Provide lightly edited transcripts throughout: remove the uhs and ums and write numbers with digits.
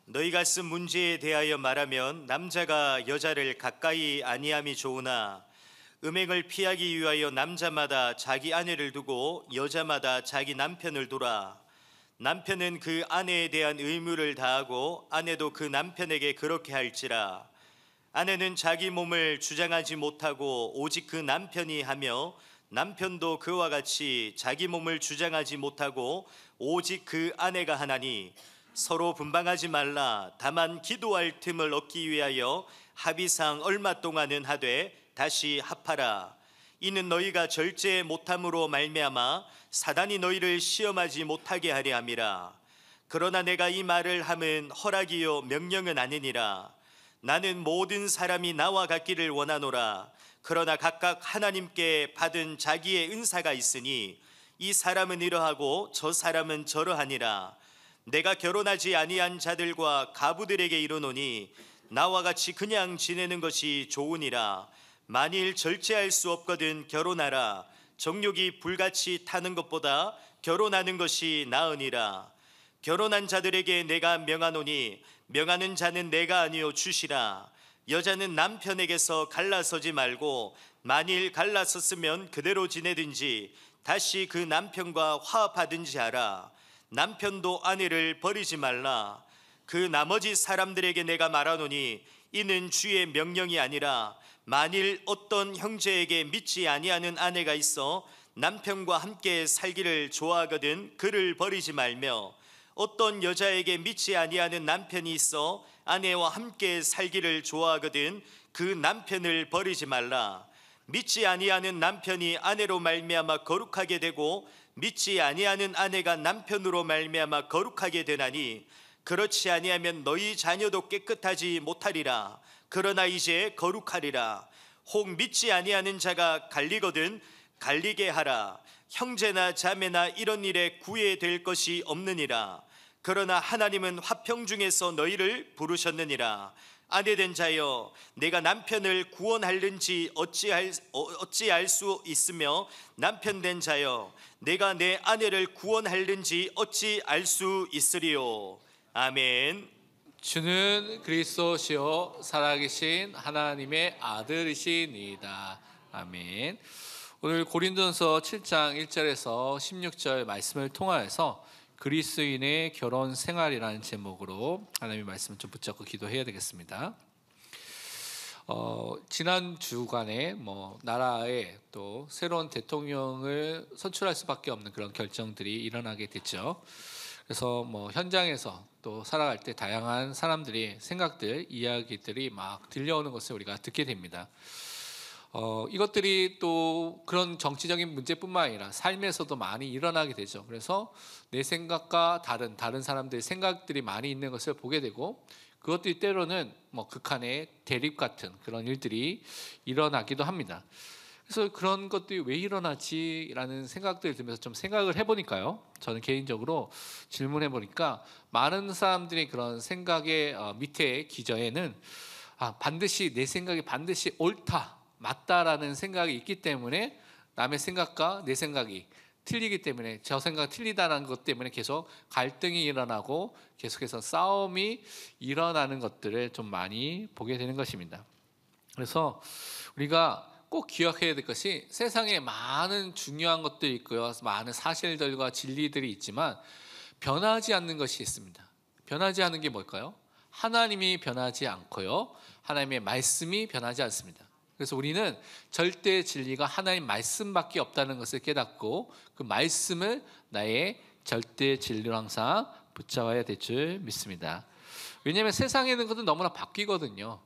너희가 쓴 문제에 대하여 말하면 남자가 여자를 가까이 아니함이 좋으나 음행을 피하기 위하여 남자마다 자기 아내를 두고 여자마다 자기 남편을 두라. 남편은 그 아내에 대한 의무를 다하고 아내도 그 남편에게 그렇게 할지라. 아내는 자기 몸을 주장하지 못하고 오직 그 남편이 하며 남편도 그와 같이 자기 몸을 주장하지 못하고 오직 그 아내가 하나니 서로 분방하지 말라. 다만 기도할 틈을 얻기 위하여 합의상 얼마 동안은 하되 다시 합하라. 이는 너희가 절제 못함으로 말미암아 사단이 너희를 시험하지 못하게 하려 함이라. 그러나 내가 이 말을 함은 허락이요 명령은 아니니라. 나는 모든 사람이 나와 같기를 원하노라. 그러나 각각 하나님께 받은 자기의 은사가 있으니 이 사람은 이러하고 저 사람은 저러하니라. 내가 결혼하지 아니한 자들과 가부들에게 이르노니 나와 같이 그냥 지내는 것이 좋으니라. 만일 절제할 수 없거든 결혼하라. 정욕이 불같이 타는 것보다 결혼하는 것이 나으니라. 결혼한 자들에게 내가 명하노니 명하는 자는 내가 아니요 주시라. 여자는 남편에게서 갈라서지 말고 만일 갈라섰으면 그대로 지내든지 다시 그 남편과 화합하든지 하라. 남편도 아내를 버리지 말라. 그 나머지 사람들에게 내가 말하노니 이는 주의 명령이 아니라 만일 어떤 형제에게 믿지 아니하는 아내가 있어 남편과 함께 살기를 좋아하거든 그를 버리지 말며 어떤 여자에게 믿지 아니하는 남편이 있어 아내와 함께 살기를 좋아하거든 그 남편을 버리지 말라. 믿지 아니하는 남편이 아내로 말미암아 거룩하게 되고 믿지 아니하는 아내가 남편으로 말미암아 거룩하게 되나니 그렇지 아니하면 너희 자녀도 깨끗하지 못하리라. 그러나 이제 거룩하리라. 혹 믿지 아니하는 자가 갈리거든 갈리게 하라. 형제나 자매나 이런 일에 구애될 것이 없느니라. 그러나 하나님은 화평 중에서 너희를 부르셨느니라. 아내된 자여 내가 남편을 구원할는지 어찌할 수 있으며 남편된 자여 내가 내 아내를 구원할는지 어찌 알 수 있으리요. 아멘. 주는 그리스도시요 살아계신 하나님의 아들이시니이다. 아멘. 오늘 고린도전서 7장 1절에서 16절 말씀을 통하여서 그리스도인의 결혼 생활이라는 제목으로 하나님의 말씀을 좀 붙잡고 기도해야 되겠습니다. 지난 주간에 나라에 또 새로운 대통령을 선출할 수밖에 없는 그런 결정들이 일어나게 됐죠. 그래서 현장에서 또 살아갈 때 다양한 사람들이 생각들, 이야기들이 막 들려오는 것을 우리가 듣게 됩니다. 이것들이 또 그런 정치적인 문제뿐만 아니라 삶에서도 많이 일어나게 되죠. 그래서 내 생각과 다른 사람들의 생각들이 많이 있는 것을 보게 되고 그것들이 때로는 극한의 대립 같은 그런 일들이 일어나기도 합니다. 그래서 그런 것들이 왜 일어나지라는 생각들을 들면서 좀 생각을 해보니까요. 저는 개인적으로 질문해 보니까 많은 사람들이 그런 생각의 밑에 기저에는 반드시 내 생각이 반드시 옳다, 맞다라는 생각이 있기 때문에 남의 생각과 내 생각이 틀리기 때문에 저 생각 틀리다는 것 때문에 계속 갈등이 일어나고 계속해서 싸움이 일어나는 것들을 좀 많이 보게 되는 것입니다. 그래서 우리가 꼭 기억해야 될 것이 세상에 많은 중요한 것들이 있고요. 많은 사실들과 진리들이 있지만 변하지 않는 것이 있습니다. 변하지 않는 게 뭘까요? 하나님이 변하지 않고요. 하나님의 말씀이 변하지 않습니다. 그래서 우리는 절대 진리가 하나님 말씀밖에 없다는 것을 깨닫고 그 말씀을 나의 절대 진리로 항상 붙잡아야 될 줄 믿습니다. 왜냐하면 세상에 있는 것은 너무나 바뀌거든요.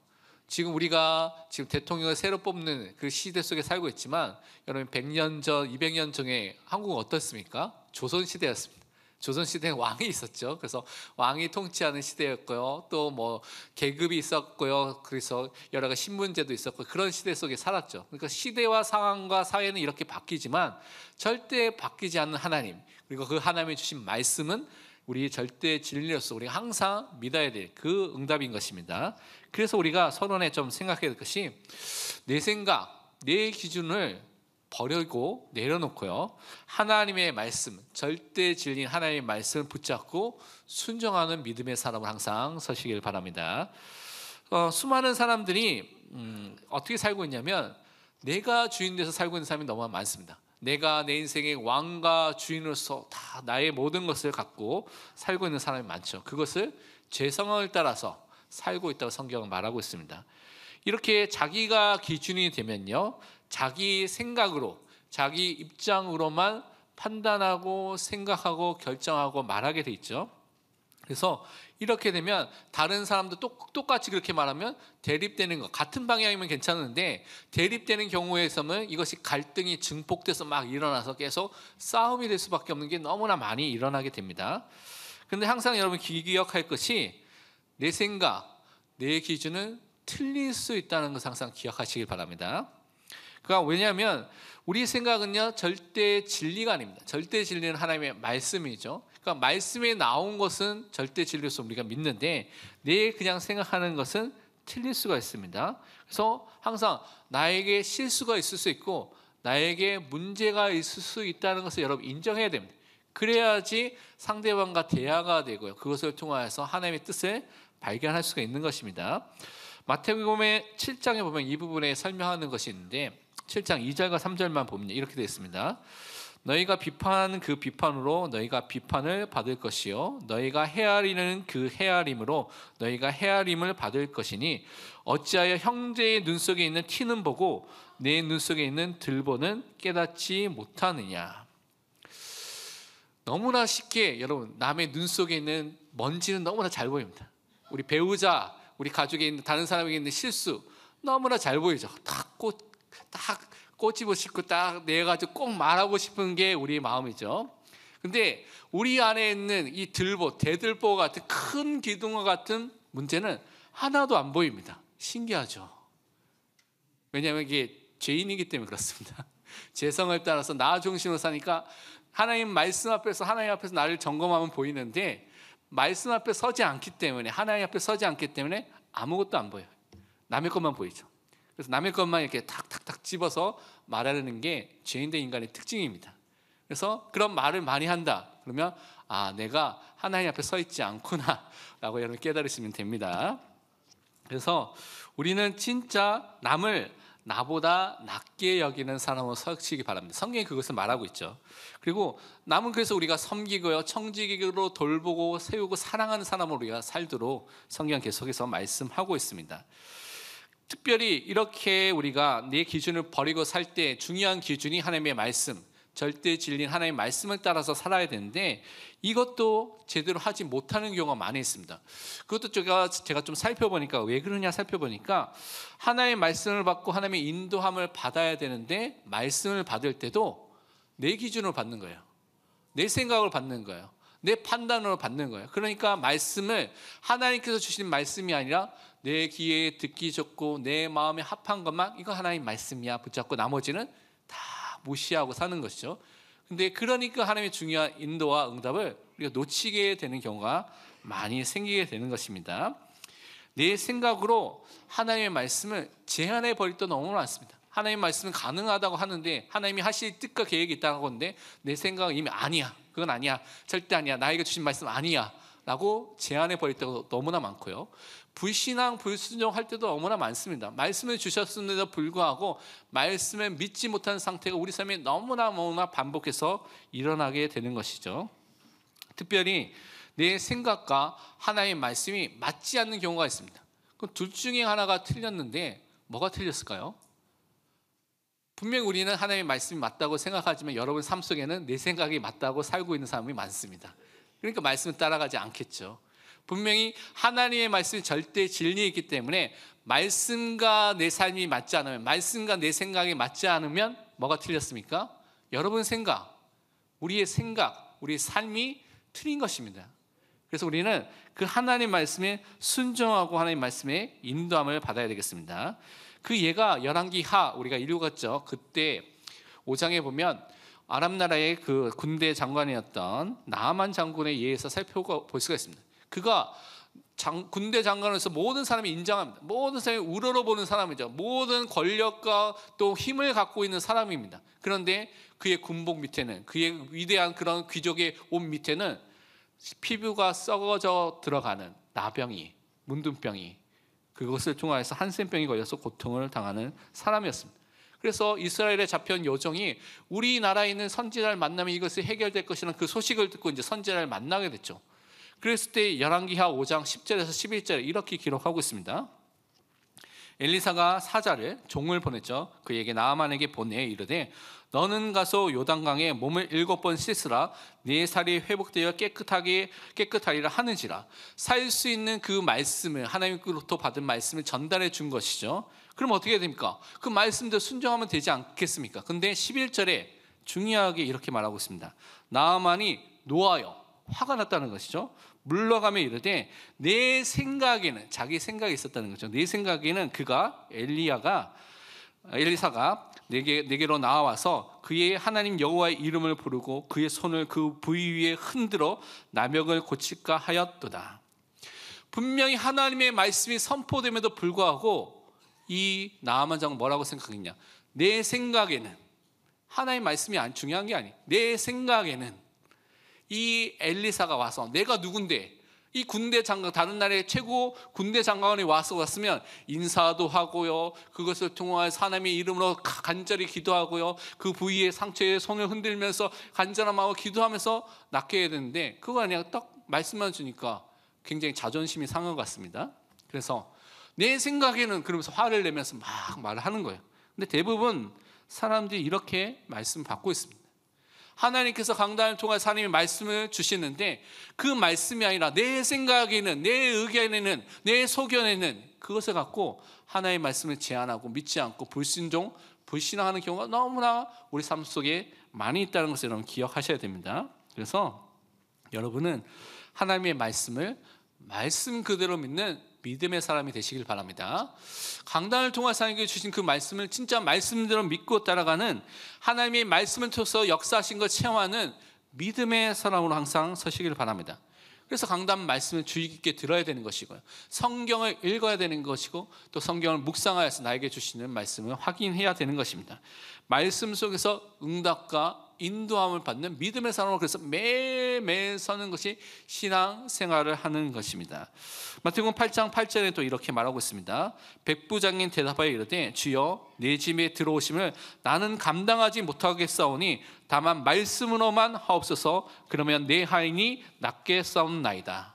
지금 우리가 대통령을 새로 뽑는 그 시대 속에 살고 있지만 여러분 100년 전, 200년 전에 한국은 어떻습니까? 조선시대였습니다. 조선시대에 왕이 있었죠. 그래서 왕이 통치하는 시대였고요. 또 계급이 있었고요. 그래서 여러 가지 신분제도 있었고 그런 시대 속에 살았죠. 그러니까 시대와 상황과 사회는 이렇게 바뀌지만 절대 바뀌지 않는 하나님, 그리고 그 하나님이 주신 말씀은 우리 절대 진리로서 우리가 항상 믿어야 될 그 응답인 것입니다. 그래서 우리가 서론에 좀 생각해야 될 것이 내 생각, 내 기준을 버리고 내려놓고요. 하나님의 말씀, 절대 진리인 하나님의 말씀을 붙잡고 순종하는 믿음의 사람을 항상 서시길 바랍니다. 수많은 사람들이 어떻게 살고 있냐면 내가 주인 돼서 살고 있는 사람이 너무 많습니다. 내가 내 인생의 왕과 주인으로서 다 나의 모든 것을 갖고 살고 있는 사람이 많죠. 그것을 죄성을 따라서 살고 있다고 성경은 말하고 있습니다. 이렇게 자기가 기준이 되면요, 자기 생각으로, 자기 입장으로만 판단하고 생각하고 결정하고 말하게 돼 있죠. 그래서 이렇게 되면 다른 사람도 똑같이 그렇게 말하면 대립되는 것, 같은 방향이면 괜찮은데 대립되는 경우에서는 이것이 갈등이 증폭돼서 막 일어나서 계속 싸움이 될 수밖에 없는 게 너무나 많이 일어나게 됩니다. 그런데 항상 여러분 기억할 것이 내 생각, 내 기준은 틀릴 수 있다는 것을 항상 기억하시길 바랍니다. 그러니까 왜냐하면 우리 생각은요 절대 진리가 아닙니다. 절대 진리는 하나님의 말씀이죠. 그러니까 말씀에 나온 것은 절대 진리로서 우리가 믿는데 내 그냥 생각하는 것은 틀릴 수가 있습니다. 그래서 항상 나에게 실수가 있을 수 있고 나에게 문제가 있을 수 있다는 것을 여러분 인정해야 됩니다. 그래야지 상대방과 대화가 되고요. 그것을 통하여서 하나님의 뜻을 발견할 수가 있는 것입니다. 마태복음 7장에 보면 이 부분에 설명하는 것이 있는데 7장 2절과 3절만 보면 이렇게 되어 있습니다. 너희가 비판하는 그 비판으로 너희가 비판을 받을 것이요 너희가 헤아리는 그 헤아림으로 너희가 헤아림을 받을 것이니 어찌하여 형제의 눈 속에 있는 티는 보고 내 눈 속에 있는 들보는 깨닫지 못하느냐. 너무나 쉽게 여러분 남의 눈 속에 있는 먼지는 너무나 잘 보입니다. 우리 배우자, 우리 가족에 있는 다른 사람에게 있는 실수 너무나 잘 보이죠. 딱 꼬집고 싶고 딱 내가지고 꼭 말하고 싶은 게 우리의 마음이죠. 근데 우리 안에 있는 이 들보, 대들보 같은 큰 기둥과 같은 문제는 하나도 안 보입니다. 신기하죠. 왜냐하면 이게 죄인이기 때문에 그렇습니다. 죄성을 따라서 나 중심으로 사니까 하나님 말씀 앞에서 하나님 앞에서 나를 점검하면 보이는데 말씀 앞에 서지 않기 때문에 하나님 앞에 서지 않기 때문에 아무것도 안 보여요. 남의 것만 보이죠. 그래서 남의 것만 이렇게 탁탁탁 집어서 말하는 게 죄인된 인간의 특징입니다. 그래서 그런 말을 많이 한다. 그러면 내가 하나님 앞에 서 있지 않구나 라고 여러분 깨달으시면 됩니다. 그래서 우리는 진짜 남을 나보다 낮게 여기는 사람으로 서시기 바랍니다. 성경이 그것을 말하고 있죠. 그리고 남은 그래서 우리가 섬기고요, 청지기로 돌보고 세우고 사랑하는 사람으로 우리가 살도록 성경 계속해서 말씀하고 있습니다. 특별히 이렇게 우리가 내 기준을 버리고 살 때 중요한 기준이 하나님의 말씀, 절대 진리인 하나님의 말씀을 따라서 살아야 되는데 이것도 제대로 하지 못하는 경우가 많이 있습니다. 그것도 제가 좀 살펴보니까 왜 그러냐 살펴보니까 하나님의 말씀을 받고 하나님의 인도함을 받아야 되는데 말씀을 받을 때도 내 기준으로 받는 거예요. 내 생각으로 받는 거예요. 내 판단으로 받는 거예요. 그러니까 말씀을 하나님께서 주신 말씀이 아니라 내 귀에 듣기 좋고 내 마음에 합한 것만 이거 하나님 말씀이야 붙잡고 나머지는 다 무시하고 사는 것이죠. 근데 그러니까 하나님의 중요한 인도와 응답을 우리가 놓치게 되는 경우가 많이 생기게 되는 것입니다. 내 생각으로 하나님의 말씀을 제한해 버릴 때 너무 많습니다. 하나님의 말씀은 가능하다고 하는데 하나님이 하실 뜻과 계획이 있다고 하는데 내 생각은 이미 아니야, 그건 아니야, 절대 아니야, 나에게 주신 말씀 아니야 라고 제한해 버릴 때가 너무나 많고요. 불신앙, 불순종할 때도 너무나 많습니다. 말씀을 주셨음에도 불구하고 말씀을 믿지 못하는 상태가 우리 삶에 너무나 반복해서 일어나게 되는 것이죠. 특별히 내 생각과 하나님의 말씀이 맞지 않는 경우가 있습니다. 그럼 둘 중에 하나가 틀렸는데 뭐가 틀렸을까요? 분명 우리는 하나님의 말씀이 맞다고 생각하지만 여러분 삶 속에는 내 생각이 맞다고 살고 있는 사람이 많습니다. 그러니까 말씀을 따라가지 않겠죠. 분명히 하나님의 말씀이 절대 진리이기 때문에 말씀과 내 삶이 맞지 않으면, 말씀과 내 생각이 맞지 않으면 뭐가 틀렸습니까? 여러분 생각, 우리의 생각, 우리의 삶이 틀린 것입니다. 그래서 우리는 그 하나님 말씀에 순종하고 하나님 말씀에 인도함을 받아야 되겠습니다. 그 예가 열왕기하 우리가 읽었죠. 그때 5장에 보면 아람 나라의 그 군대 장관이었던 나아만 장군의 예에서 살펴볼 수가 있습니다. 그가 군대 장관으로서 모든 사람이 인정합니다. 모든 사람이 우러러보는 사람이죠. 모든 권력과 또 힘을 갖고 있는 사람입니다. 그런데 그의 군복 밑에는, 그의 위대한 그런 귀족의 옷 밑에는 피부가 썩어져 들어가는 나병이, 문둥병이, 그것을 통해서 한센병이 걸려서 고통을 당하는 사람이었습니다. 그래서 이스라엘에 잡혀온 요정이 우리나라에 있는 선지자를 만나면 이것이 해결될 것이라는 그 소식을 듣고 이제 선지자를 만나게 됐죠. 그랬을 때 열왕기하 5장 10절에서 11절에 이렇게 기록하고 있습니다. 엘리사가 사자를, 종을 보냈죠. 그에게 나아만에게 보내 이르되 너는 가서 요단강에 몸을 7번 씻으라. 네 살이 회복되어 깨끗하리라 하는지라. 살 수 있는 그 말씀을, 하나님으로부터 받은 말씀을 전달해 준 것이죠. 그럼 어떻게 됩니까? 그 말씀대로 순종하면 되지 않겠습니까? 근데 11절에 중요하게 이렇게 말하고 있습니다. 나아만이 노하여, 화가 났다는 것이죠. 물러가며 이르되 내 생각에는, 자기 생각이 있었다는 거죠. 내 생각에는 엘리사가 내게로 나와서 그의 하나님 여호와의 이름을 부르고 그의 손을 그 부위 위에 흔들어 나병을 고칠까 하였도다. 분명히 하나님의 말씀이 선포됨에도 불구하고 이 나아만 장은 뭐라고 생각했냐? 내 생각에는, 하나님의 말씀이 중요한 게 아니에요. 내 생각에는 이 엘리사가 와서, 내가 누군데, 이 군대 장관, 다른 나라의 최고 군대 장관이 왔으면 인사도 하고요, 그것을 통해서 하나님의 이름으로 간절히 기도하고요, 그 부위의 상처에 손을 흔들면서 간절한 마음으로 기도하면서 낫게 해야 되는데, 그거 아니야. 딱 말씀만 주니까 굉장히 자존심이 상한 것 같습니다. 그래서 내 생각에는, 그러면서 화를 내면서 막 말을 하는 거예요. 근데 대부분 사람들이 이렇게 말씀 받고 있습니다. 하나님께서 강단을 통해서 하나님의 말씀을 주시는데 그 말씀이 아니라 내 생각에는, 내 의견에는, 내 소견에는 그것을 갖고 하나님의 말씀을 제한하고 믿지 않고 불신앙하는 경우가 너무나 우리 삶 속에 많이 있다는 것을 여러분 기억하셔야 됩니다. 그래서 여러분은 하나님의 말씀을 말씀 그대로 믿는 믿음의 사람이 되시길 바랍니다. 강단을 통해서 하나님께 주신 그 말씀을 진짜 말씀대로 믿고 따라가는, 하나님의 말씀을 통해서 역사하신 것 체험하는 믿음의 사람으로 항상 서시길 바랍니다. 그래서 강단 말씀을 주의 깊게 들어야 되는 것이고요, 성경을 읽어야 되는 것이고, 또 성경을 묵상하여서 나에게 주시는 말씀을 확인해야 되는 것입니다. 말씀 속에서 응답과 인도함을 받는 믿음의 사람으로, 그래서 매일매일 서는 것이 신앙생활을 하는 것입니다. 마태복음 8장 8절에 또 이렇게 말하고 있습니다. 백부장인 대답하여 이르되 주여 내 집에 들어오심을 나는 감당하지 못하겠사오니 다만 말씀으로만 하옵소서. 그러면 내 하인이 낫게 싸움나이다.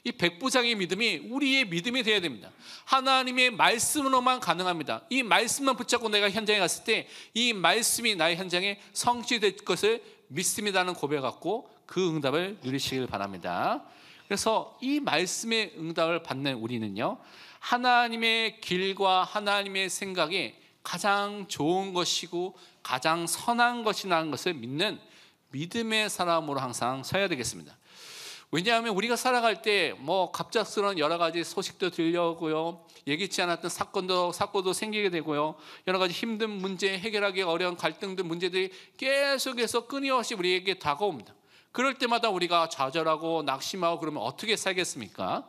이 백부장의 믿음이 우리의 믿음이 되어야 됩니다. 하나님의 말씀으로만 가능합니다. 이 말씀만 붙잡고 내가 현장에 갔을 때 이 말씀이 나의 현장에 성취될 것을 믿습니다는 고백을 갖고 그 응답을 누리시길 바랍니다. 그래서 이 말씀의 응답을 받는 우리는요, 하나님의 길과 하나님의 생각이 가장 좋은 것이고 가장 선한 것이라는 것을 믿는 믿음의 사람으로 항상 서야 되겠습니다. 왜냐하면 우리가 살아갈 때 갑작스러운 여러 가지 소식도 들려오고요, 예기치 않았던 사건도 생기게 되고요, 여러 가지 힘든 문제, 해결하기 어려운 갈등들, 문제들이 계속해서 끊임없이 우리에게 다가옵니다. 그럴 때마다 우리가 좌절하고 낙심하고 그러면 어떻게 살겠습니까?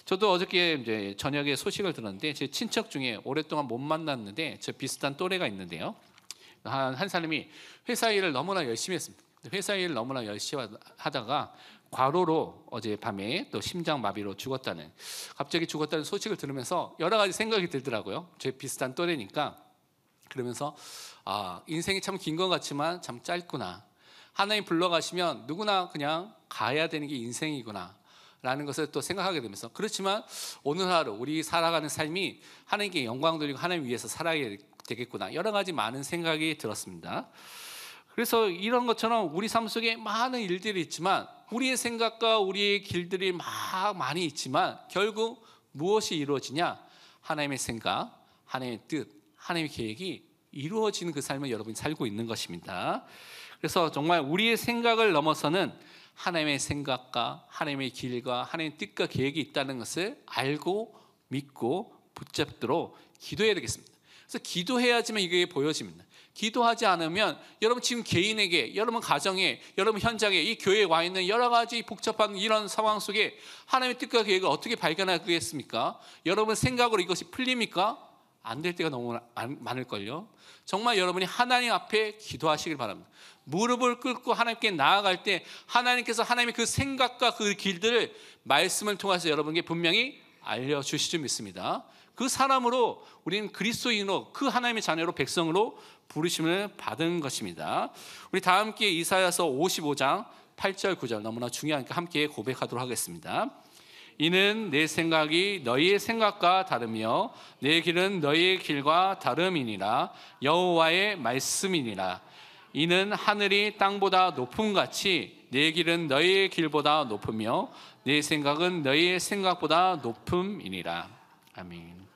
저도 어저께 이제 저녁에 소식을 들었는데, 제 친척 중에 오랫동안 못 만났는데 저 비슷한 또래가 있는데요, 한 사람이 회사 일을 너무나 열심히 했습니다. 회사 일을 너무나 열심히 하다가 과로로 어제 밤에 또 심장마비로 죽었다는, 갑자기 죽었다는 소식을 들으면서 여러 가지 생각이 들더라고요. 제 비슷한 또래니까. 그러면서 인생이 참 긴 것 같지만 참 짧구나, 하나님 불러가시면 누구나 그냥 가야 되는 게 인생이구나 라는 것을 또 생각하게 되면서, 그렇지만 오늘 하루 우리 살아가는 삶이 하나님께 영광 돌리고 하나님 위해서 살아야 되겠구나, 여러 가지 많은 생각이 들었습니다. 그래서 이런 것처럼 우리 삶 속에 많은 일들이 있지만, 우리의 생각과 우리의 길들이 많이 있지만 결국 무엇이 이루어지냐? 하나님의 생각, 하나님의 뜻, 하나님의 계획이 이루어지는 그 삶을 여러분이 살고 있는 것입니다. 그래서 정말 우리의 생각을 넘어서는 하나님의 생각과 하나님의 길과 하나님의 뜻과 계획이 있다는 것을 알고 믿고 붙잡도록 기도해야 되겠습니다. 그래서 기도해야지만 이게 보여집니다. 기도하지 않으면 여러분 지금 개인에게, 여러분 가정에, 여러분 현장에, 이 교회에 와 있는 여러 가지 복잡한 이런 상황 속에 하나님의 뜻과 계획을 어떻게 발견하겠습니까? 여러분 생각으로 이것이 풀립니까? 안 될 때가 너무 많을걸요. 정말 여러분이 하나님 앞에 기도하시길 바랍니다. 무릎을 꿇고 하나님께 나아갈 때 하나님께서 하나님의 그 생각과 그 길들을 말씀을 통해서 여러분에게 분명히 알려주실 줄 믿습니다. 그 사람으로 우리는 그리스도인으로 그 하나님의 자녀로 백성으로 부르심을 받은 것입니다. 우리 다 함께 이사야서 55장 8절 9절 너무나 중요하니까 함께 고백하도록 하겠습니다. 이는 내 생각이 너희의 생각과 다르며 내 길은 너희의 길과 다름이니라. 여호와의 말씀이니라. 이는 하늘이 땅보다 높음같이 내 길은 너희의 길보다 높으며 내 생각은 너희의 생각보다 높음이니라. 아멘.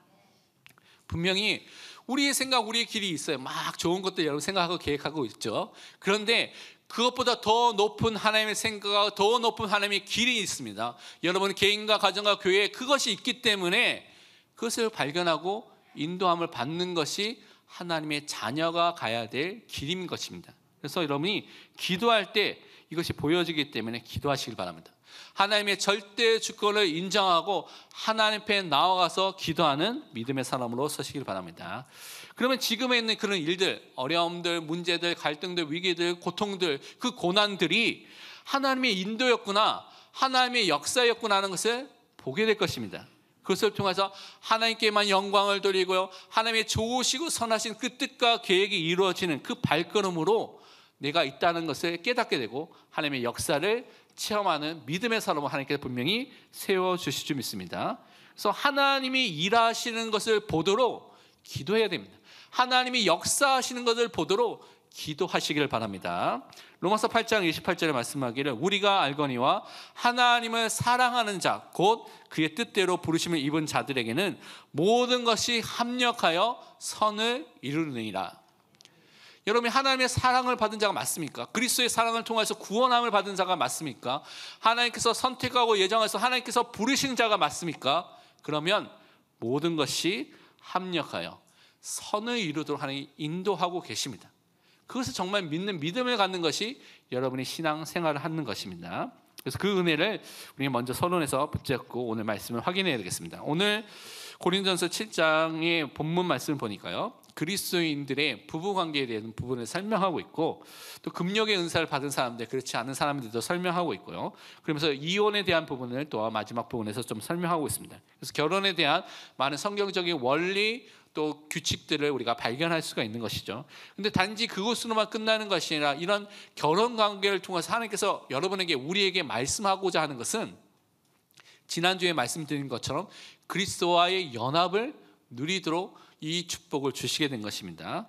분명히 우리의 생각, 우리의 길이 있어요. 막 좋은 것들 여러분 생각하고 계획하고 있죠. 그런데 그것보다 더 높은 하나님의 생각과 더 높은 하나님의 길이 있습니다. 여러분 개인과 가정과 교회에 그것이 있기 때문에 그것을 발견하고 인도함을 받는 것이 하나님의 자녀가 가야 될 길인 것입니다. 그래서 여러분이 기도할 때 이것이 보여지기 때문에 기도하시길 바랍니다. 하나님의 절대 주권을 인정하고 하나님 앞에 나아가서 기도하는 믿음의 사람으로 서시길 바랍니다. 그러면 지금에 있는 그런 일들, 어려움들, 문제들, 갈등들, 위기들, 고통들, 그 고난들이 하나님의 인도였구나, 하나님의 역사였구나 하는 것을 보게 될 것입니다. 그것을 통해서 하나님께만 영광을 돌리고요, 하나님의 좋으시고 선하신 그 뜻과 계획이 이루어지는 그 발걸음으로 내가 있다는 것을 깨닫게 되고 하나님의 역사를 체험하는 믿음의 사람을 하나님께서 분명히 세워주실 줄 믿습니다. 그래서 하나님이 일하시는 것을 보도록 기도해야 됩니다. 하나님이 역사하시는 것을 보도록 기도하시기를 바랍니다. 로마서 8장 28절에 말씀하기를 우리가 알거니와 하나님을 사랑하는 자 곧 그의 뜻대로 부르심을 입은 자들에게는 모든 것이 합력하여 선을 이루느니라. 여러분이 하나님의 사랑을 받은 자가 맞습니까? 그리스도의 사랑을 통해서 구원함을 받은 자가 맞습니까? 하나님께서 선택하고 예정해서 하나님께서 부르신 자가 맞습니까? 그러면 모든 것이 합력하여 선을 이루도록 하나님이 인도하고 계십니다. 그것을 정말 믿는 믿음을 갖는 것이 여러분이 신앙 생활을 하는 것입니다. 그래서 그 은혜를 우리 먼저 서론에서 붙잡고 오늘 말씀을 확인해야 되겠습니다. 오늘 고린도전서 7장의 본문 말씀을 보니까요, 그리스도인들의 부부관계에 대한 부분을 설명하고 있고 또 금욕의 은사를 받은 사람들, 그렇지 않은 사람들도 설명하고 있고요. 그러면서 이혼에 대한 부분을 또 마지막 부분에서 좀 설명하고 있습니다. 그래서 결혼에 대한 많은 성경적인 원리 또 규칙들을 우리가 발견할 수가 있는 것이죠. 근데 단지 그것으로만 끝나는 것이 아니라 이런 결혼 관계를 통해서 하나님께서 여러분에게 우리에게 말씀하고자 하는 것은 지난주에 말씀드린 것처럼 그리스도와의 연합을 누리도록 이 축복을 주시게 된 것입니다.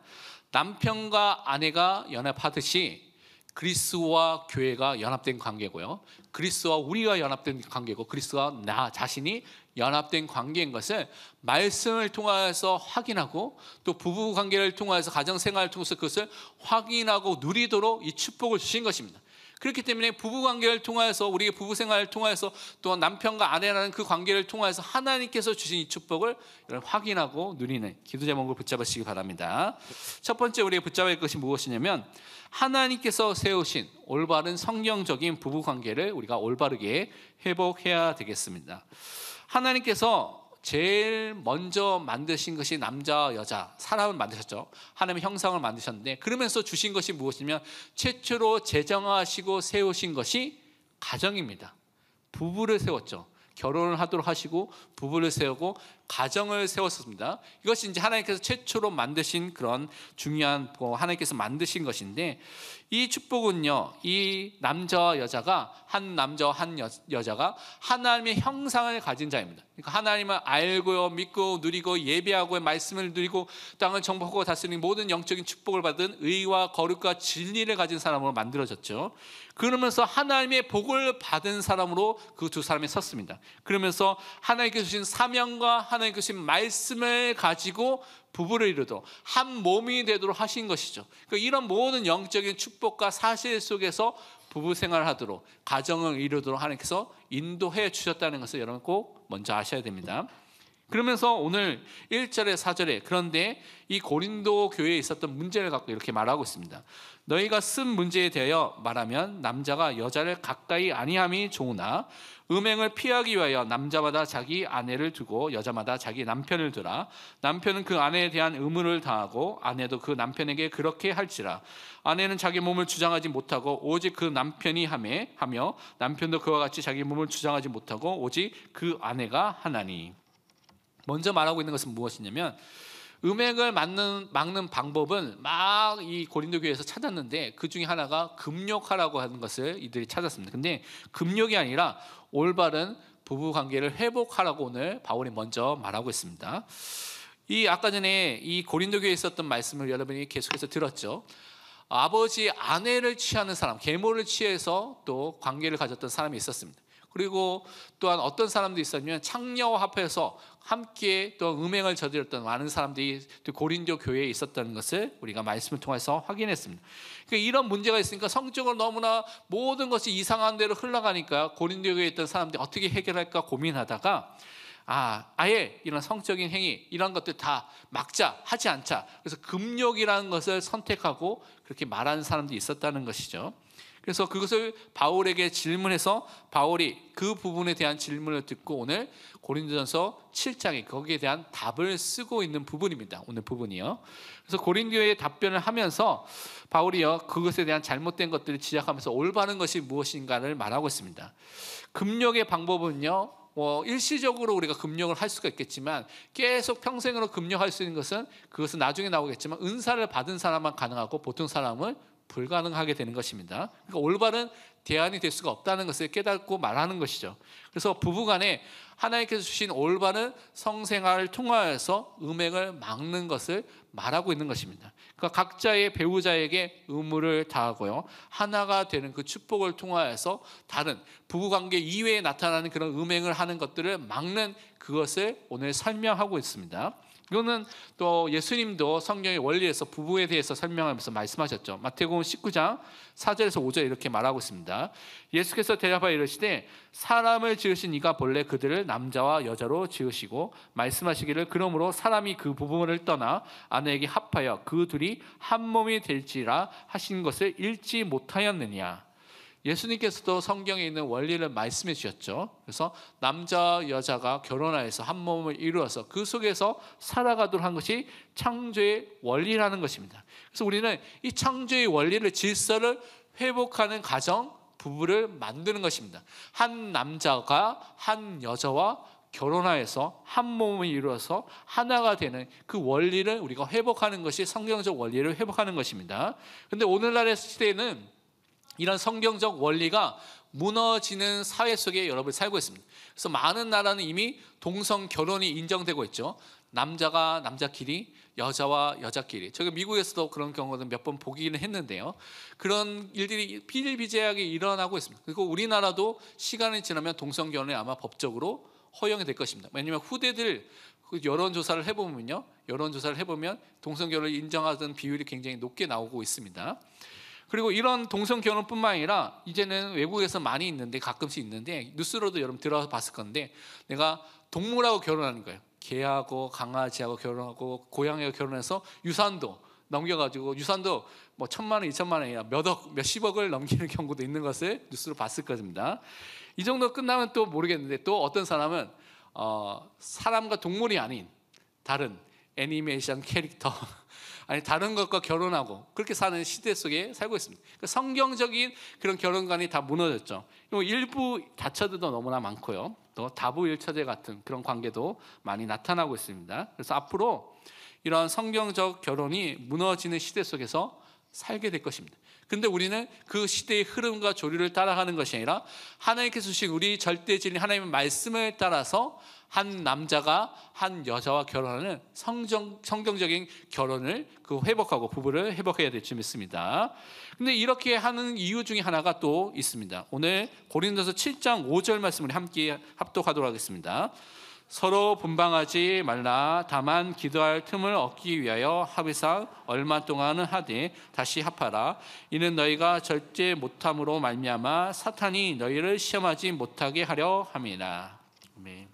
남편과 아내가 연합하듯이 그리스도와 교회가 연합된 관계고요, 그리스도와 우리가 연합된 관계고 그리스도와 나 자신이 연합된 관계인 것을 말씀을 통해서 확인하고 또 부부 관계를 통해서 가정생활을 통해서 그것을 확인하고 누리도록 이 축복을 주신 것입니다. 그렇기 때문에 부부관계를 통해서 우리의 부부생활을 통해서 또 남편과 아내라는 그 관계를 통해서 하나님께서 주신 이 축복을 확인하고 누리는 기도 제목을 붙잡으시기 바랍니다. 첫 번째 우리가 붙잡을 것이 무엇이냐면 하나님께서 세우신 올바른 성경적인 부부관계를 우리가 올바르게 회복해야 되겠습니다. 하나님께서 제일 먼저 만드신 것이 남자 여자 사람을 만드셨죠. 하나님의 형상을 만드셨는데 그러면서 주신 것이 무엇이냐면 최초로 제정하시고 세우신 것이 가정입니다. 부부를 세웠죠. 결혼을 하도록 하시고 부부를 세우고 가정을 세웠습니다. 이것이 이제 하나님께서 최초로 만드신 그런 중요한 하나님께서 만드신 것인데 이 축복은요, 이 남자와 여자가 한 남자와 한 여자가 하나님의 형상을 가진 자입니다. 그러니까 하나님을 알고요, 믿고 누리고 예배하고 말씀을 누리고 땅을 정복하고 다스리는 모든 영적인 축복을 받은 의와 거룩과 진리를 가진 사람으로 만들어졌죠. 그러면서 하나님의 복을 받은 사람으로 그 두 사람이 섰습니다. 그러면서 하나님께서 주신 사명과 하나님께서 주신 말씀을 가지고 부부를 이루도록 한 몸이 되도록 하신 것이죠. 그러니까 이런 모든 영적인 축복과 사실 속에서 부부 생활을 하도록 가정을 이루도록 하나님께서 인도해 주셨다는 것을 여러분 꼭 먼저 아셔야 됩니다. 그러면서 오늘 1절에 4절에 그런데 이 고린도 교회에 있었던 문제를 갖고 이렇게 말하고 있습니다. 너희가 쓴 문제에 대하여 말하면 남자가 여자를 가까이 아니함이 좋으나 음행을 피하기 위하여 남자마다 자기 아내를 두고 여자마다 자기 남편을 두라. 남편은 그 아내에 대한 의무를 다하고 아내도 그 남편에게 그렇게 할지라. 아내는 자기 몸을 주장하지 못하고 오직 그 남편이 하며 남편도 그와 같이 자기 몸을 주장하지 못하고 오직 그 아내가 하나니. 먼저 말하고 있는 것은 무엇이냐면 음행을 막는 방법은 막 이 고린도 교회에서 찾았는데 그 중에 하나가 금욕하라고 하는 것을 이들이 찾았습니다. 근데 금욕이 아니라 올바른 부부 관계를 회복하라고 오늘 바울이 먼저 말하고 있습니다. 이 아까 전에 이 고린도 교회에 있었던 말씀을 여러분이 계속해서 들었죠. 아버지 아내를 취하는 사람, 계모를 취해서 또 관계를 가졌던 사람이 있었습니다. 그리고 또한 어떤 사람도 있었냐면 창녀와 합해서 함께 또 음행을 저질렀던 많은 사람들이 또 고린도 교회에 있었다는 것을 우리가 말씀을 통해서 확인했습니다. 그러니까 이런 문제가 있으니까 성적으로 너무나 모든 것이 이상한 대로 흘러가니까 고린도 교회에 있던 사람들이 어떻게 해결할까 고민하다가 아예 이런 성적인 행위 이런 것들 다 막자, 하지 않자. 그래서 금욕이라는 것을 선택하고 그렇게 말하는 사람들이 있었다는 것이죠. 그래서 그것을 바울에게 질문해서 바울이 그 부분에 대한 질문을 듣고 오늘 고린도전서 7장에 거기에 대한 답을 쓰고 있는 부분입니다. 오늘 부분이요. 그래서 고린도에 답변을 하면서 바울이요 그것에 대한 잘못된 것들을 지적하면서 올바른 것이 무엇인가를 말하고 있습니다. 금욕의 방법은요. 일시적으로 우리가 금욕을 할 수가 있겠지만 계속 평생으로 금욕할 수 있는 그것은 나중에 나오겠지만 은사를 받은 사람만 가능하고 보통 사람은 불가능하게 되는 것입니다. 그러니까 올바른 대안이 될 수가 없다는 것을 깨닫고 말하는 것이죠. 그래서 부부간에 하나님께서 주신 올바른 성생활을 통하여서 음행을 막는 것을 말하고 있는 것입니다. 그러니까 각자의 배우자에게 의무를 다하고요. 하나가 되는 그 축복을 통하여서 다른 부부관계 이외에 나타나는 그런 음행을 하는 것들을 막는 그것을 오늘 설명하고 있습니다. 이거는 또 예수님도 성경의 원리에서 부부에 대해서 설명하면서 말씀하셨죠. 마태복음 19장 4절에서 5절 이렇게 말하고 있습니다. 예수께서 대답하여 이르시되 사람을 지으신 이가 본래 그들을 남자와 여자로 지으시고 말씀하시기를 그러므로 사람이 그 부부를 떠나 아내에게 합하여 그 둘이 한 몸이 될지라 하신 것을 읽지 못하였느냐. 예수님께서도 성경에 있는 원리를 말씀해 주셨죠. 그래서 남자 여자가 결혼하여서 한 몸을 이루어서 그 속에서 살아가도록 한 것이 창조의 원리라는 것입니다. 그래서 우리는 이 창조의 원리를 질서를 회복하는 가정 부부를 만드는 것입니다. 한 남자가 한 여자와 결혼하여서 한 몸을 이루어서 하나가 되는 그 원리를 우리가 회복하는 것이 성경적 원리를 회복하는 것입니다. 그런데 오늘날의 시대에는 이런 성경적 원리가 무너지는 사회 속에 여러분이 살고 있습니다. 그래서 많은 나라는 이미 동성 결혼이 인정되고 있죠. 남자가 남자끼리, 여자와 여자끼리. 저기 미국에서도 그런 경우는 몇 번 보기는 했는데요. 그런 일들이 비일비재하게 일어나고 있습니다. 그리고 우리나라도 시간이 지나면 동성 결혼이 아마 법적으로 허용이 될 것입니다. 왜냐하면 후대들 여론조사를 해보면 동성 결혼을 인정하던 비율이 굉장히 높게 나오고 있습니다. 그리고 이런 동성 결혼뿐만 아니라 이제는 외국에서 많이 있는데 가끔씩 있는데 뉴스로도 여러분 들어봤을 건데 내가 동물하고 결혼하는 거예요. 개하고 강아지하고 결혼하고 고양이하고 결혼해서 유산도 넘겨가지고 유산도 뭐 1,000만 원, 2,000만 원이 아니라 몇십억을 넘기는 경우도 있는 것을 뉴스로 봤을 겁니다. 이 정도 끝나면 또 모르겠는데 또 어떤 사람은 사람과 동물이 아닌 다른 애니메이션 캐릭터 아니 다른 것과 결혼하고 그렇게 사는 시대 속에 살고 있습니다. 그러니까 성경적인 그런 결혼관이 다 무너졌죠. 일부 다처들도 너무나 많고요. 또 다부일처제 같은 그런 관계도 많이 나타나고 있습니다. 그래서 앞으로 이런 성경적 결혼이 무너지는 시대 속에서 살게 될 것입니다. 그런데 우리는 그 시대의 흐름과 조류를 따라가는 것이 아니라 하나님께서 주신 우리 절대진리 하나님의 말씀을 따라서 한 남자가 한 여자와 결혼하는 성경적인 결혼을 회복하고 부부를 회복해야 될 줄 믿습니다. 그런데 이렇게 하는 이유 중에 하나가 또 있습니다. 오늘 고린도서 7장 5절 말씀을 함께 합독하도록 하겠습니다. 서로 분방하지 말라. 다만 기도할 틈을 얻기 위하여 합의상 얼마 동안은 하되 다시 합하라. 이는 너희가 절제 못함으로 말미암아 사탄이 너희를 시험하지 못하게 하려 함이라. 아멘.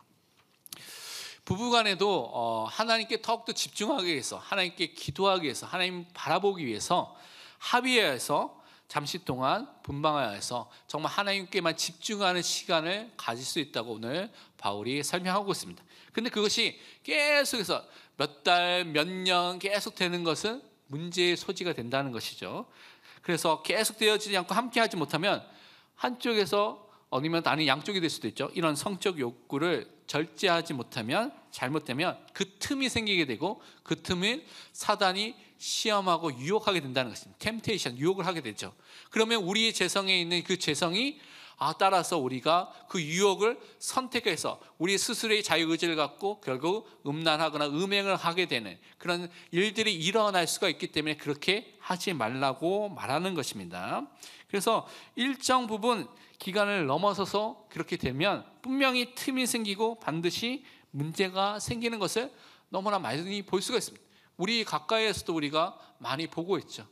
부부간에도 하나님께 더욱더 집중하기 위해서, 하나님께 기도하기 위해서, 하나님 바라보기 위해서 합의해서 잠시 동안 분방하여서 정말 하나님께만 집중하는 시간을 가질 수 있다고 오늘 바울이 설명하고 있습니다. 근데 그것이 계속해서 몇 달, 몇 년 계속 되는 것은 문제의 소지가 된다는 것이죠. 그래서 계속 되어지지 않고 함께 하지 못하면 한쪽에서 아니면 아닌 양쪽이 될 수도 있죠. 이런 성적 욕구를 절제하지 못하면, 잘못되면 그 틈이 생기게 되고 그 틈을 사단이 시험하고 유혹하게 된다는 것입니다. 템테이션, 유혹을 하게 되죠. 그러면 우리의 재성에 있는 그 재성이 따라서 우리가 그 유혹을 선택해서 우리 스스로의 자유의지를 갖고 결국 음란하거나 음행을 하게 되는 그런 일들이 일어날 수가 있기 때문에 그렇게 하지 말라고 말하는 것입니다. 그래서 일정 부분 기간을 넘어서서 그렇게 되면 분명히 틈이 생기고 반드시 문제가 생기는 것을 너무나 많이 볼 수가 있습니다. 우리 가까이에서도 우리가 많이 보고 있죠.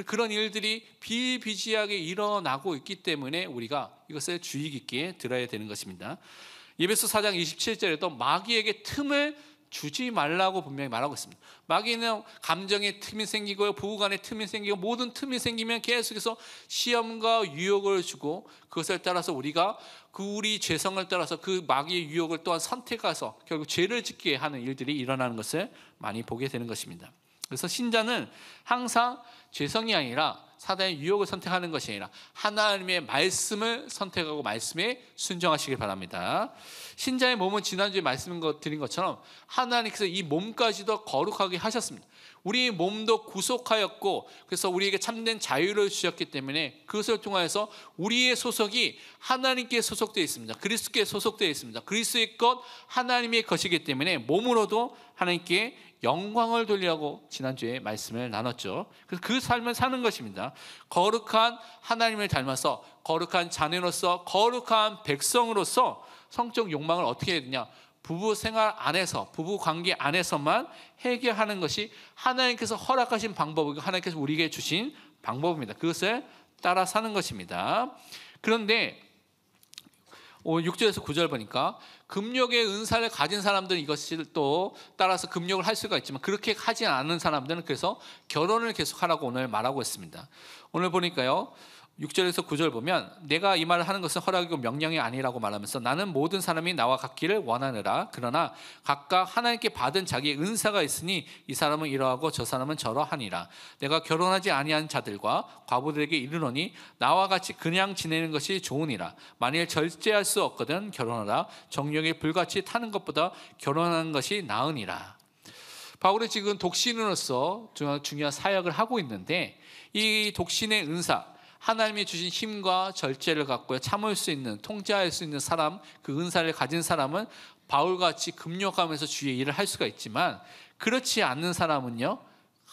그런 일들이 비일비재하게 일어나고 있기 때문에 우리가 이것을 주의 깊게 들어야 되는 것입니다. 에베소 4장 27절에도 마귀에게 틈을 주지 말라고 분명히 말하고 있습니다. 마귀는 감정의 틈이 생기고요, 부부간의 틈이 생기고 모든 틈이 생기면 계속해서 시험과 유혹을 주고 그것을 따라서 우리가 우리 죄성을 따라서 그 마귀의 유혹을 또한 선택해서 결국 죄를 짓게 하는 일들이 일어나는 것을 많이 보게 되는 것입니다. 그래서 신자는 항상 죄성이 아니라 사단의 유혹을 선택하는 것이 아니라 하나님의 말씀을 선택하고 말씀에 순종하시길 바랍니다. 신자의 몸은 지난주에 말씀드린 것처럼 하나님께서 이 몸까지도 거룩하게 하셨습니다. 우리 몸도 구속하였고 그래서 우리에게 참된 자유를 주셨기 때문에 그것을 통하여서 우리의 소속이 하나님께 소속되어 있습니다. 그리스도께 소속되어 있습니다. 그리스도의 것 하나님의 것이기 때문에 몸으로도 하나님께 영광을 돌리라고 지난주에 말씀을 나눴죠. 그래서 그 삶을 사는 것입니다. 거룩한 하나님을 닮아서 거룩한 자녀로서 거룩한 백성으로서 성적 욕망을 어떻게 해야 되냐? 부부 생활 안에서, 부부 관계 안에서만 해결하는 것이 하나님께서 허락하신 방법이고 하나님께서 우리에게 주신 방법입니다. 그것을 따라 사는 것입니다. 그런데 6절에서 9절 보니까 금욕의 은사를 가진 사람들은 이것을 또 따라서 금욕을 할 수가 있지만 그렇게 하지 않은 사람들은 그래서 결혼을 계속하라고 오늘 말하고 있습니다. 오늘 보니까요 6절에서 9절 보면 내가 이 말을 하는 것은 허락이고 명령이 아니라고 말하면서 나는 모든 사람이 나와 같기를 원하느라 그러나 각각 하나님께 받은 자기의 은사가 있으니 이 사람은 이러하고 저 사람은 저러하니라. 내가 결혼하지 아니한 자들과 과부들에게 이르노니 나와 같이 그냥 지내는 것이 좋으니라. 만일 절제할 수 없거든 결혼하라. 정욕에 불같이 타는 것보다 결혼하는 것이 나으니라. 바울은 지금 독신으로서 중요한 사역을 하고 있는데 이 독신의 은사, 하나님이 주신 힘과 절제를 갖고 참을 수 있는, 통제할 수 있는 사람, 그 은사를 가진 사람은 바울같이 금욕하면서 주의 일을 할 수가 있지만 그렇지 않는 사람은요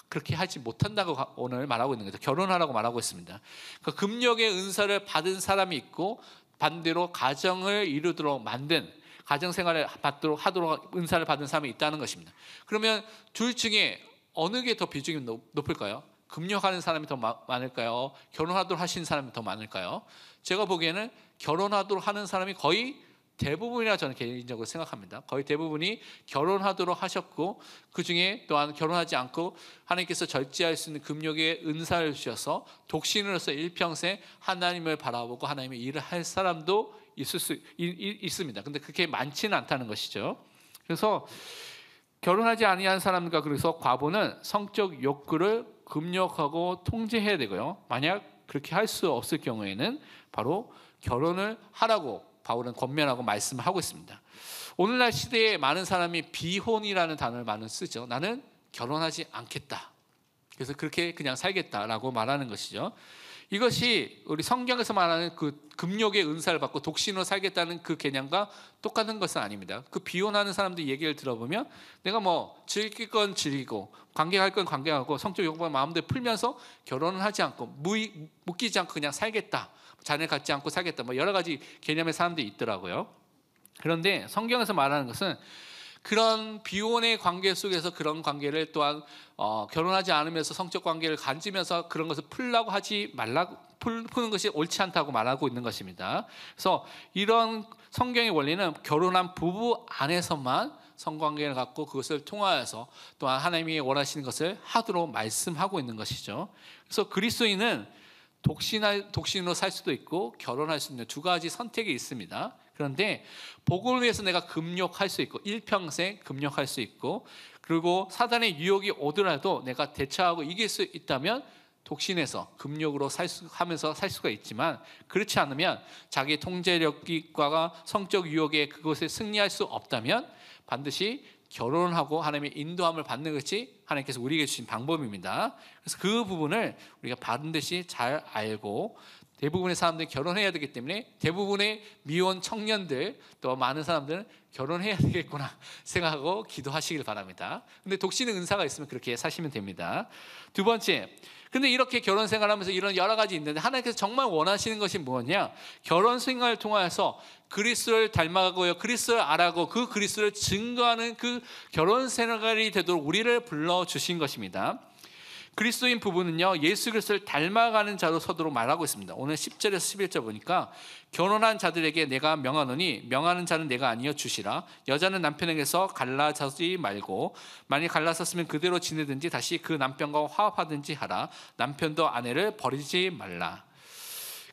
그렇게 하지 못한다고 오늘 말하고 있는 거죠. 결혼하라고 말하고 있습니다. 그 금욕의 은사를 받은 사람이 있고 반대로 가정을 이루도록 만든, 가정생활을 하도록 은사를 받은 사람이 있다는 것입니다. 그러면 둘 중에 어느 게 더 비중이 높을까요? 금욕하는 사람이 더 많을까요? 결혼하도록 하신 사람이 더 많을까요? 제가 보기에는 결혼하도록 하는 사람이 거의 대부분이라 저는 개인적으로 생각합니다. 거의 대부분이 결혼하도록 하셨고 그 중에 또한 결혼하지 않고 하나님께서 절제할 수 있는 금욕의 은사를 주셔서 독신으로서 일평생 하나님을 바라보고 하나님의 일을 할 사람도 있습니다. 근데 그렇게 많지는 않다는 것이죠. 그래서 결혼하지 아니한 사람과 그래서 과부는 성적 욕구를 금욕하고 통제해야 되고요. 만약 그렇게 할 수 없을 경우에는 바로 결혼을 하라고 바울은 권면하고 말씀을 하고 있습니다. 오늘날 시대에 많은 사람이 비혼이라는 단어를 많이 쓰죠. 나는 결혼하지 않겠다. 그래서 그렇게 그냥 살겠다라고 말하는 것이죠. 이것이 우리 성경에서 말하는 그 금욕의 은사를 받고 독신으로 살겠다는 그 개념과 똑같은 것은 아닙니다. 그 비혼하는 사람들 얘기를 들어보면 내가 뭐 즐길 건 즐기고 관계할 건 관계하고 성적 욕망을 마음대로 풀면서 결혼은 하지 않고 묶이지 않고 그냥 살겠다. 자녀를 갖지 않고 살겠다. 뭐 여러 가지 개념의 사람들이 있더라고요. 그런데 성경에서 말하는 것은 그런 비혼의 관계 속에서 그런 관계를 또한 결혼하지 않으면서 성적 관계를 가지면서 그런 것을 풀라고 하지 말라고 푸는 것이 옳지 않다고 말하고 있는 것입니다. 그래서 이런 성경의 원리는 결혼한 부부 안에서만 성관계를 갖고 그것을 통하여서 또한 하나님이 원하시는 것을 하도록 말씀하고 있는 것이죠. 그래서 그리스도인은 독신으로 살 수도 있고 결혼할 수 있는 두 가지 선택이 있습니다. 그런데 복을 위해서 내가 금욕할 수 있고 일평생 금욕할 수 있고, 그리고 사단의 유혹이 오더라도 내가 대처하고 이길 수 있다면 독신해서 금욕으로 하면서 살 수가 있지만, 그렇지 않으면 자기 통제력과 성적 유혹에 그것에 승리할 수 없다면 반드시 결혼하고 하나님의 인도함을 받는 것이 하나님께서 우리에게 주신 방법입니다. 그래서 그 부분을 우리가 반드시 잘 알고, 대부분의 사람들이 결혼해야 되기 때문에 대부분의 미혼 청년들 또 많은 사람들은 결혼해야 되겠구나 생각하고 기도하시길 바랍니다. 근데 독신의 은사가 있으면 그렇게 사시면 됩니다. 두 번째, 근데 이렇게 결혼 생활하면서 이런 여러 가지 있는데 하나님께서 정말 원하시는 것이 뭐냐? 결혼 생활을 통하여서 그리스도를 닮아가고요, 그리스도를 알아가고 그 그리스도를 증거하는 그 결혼 생활이 되도록 우리를 불러주신 것입니다. 그리스도인 부부는요, 예수 그리스도를 닮아가는 자로 서도록 말하고 있습니다. 오늘 10절에서 11절 보니까 결혼한 자들에게 내가 명하노니 명하는 자는 내가 아니여 주시라. 여자는 남편에게서 갈라서지 말고 만일 갈라섰으면 그대로 지내든지 다시 그 남편과 화합하든지 하라. 남편도 아내를 버리지 말라.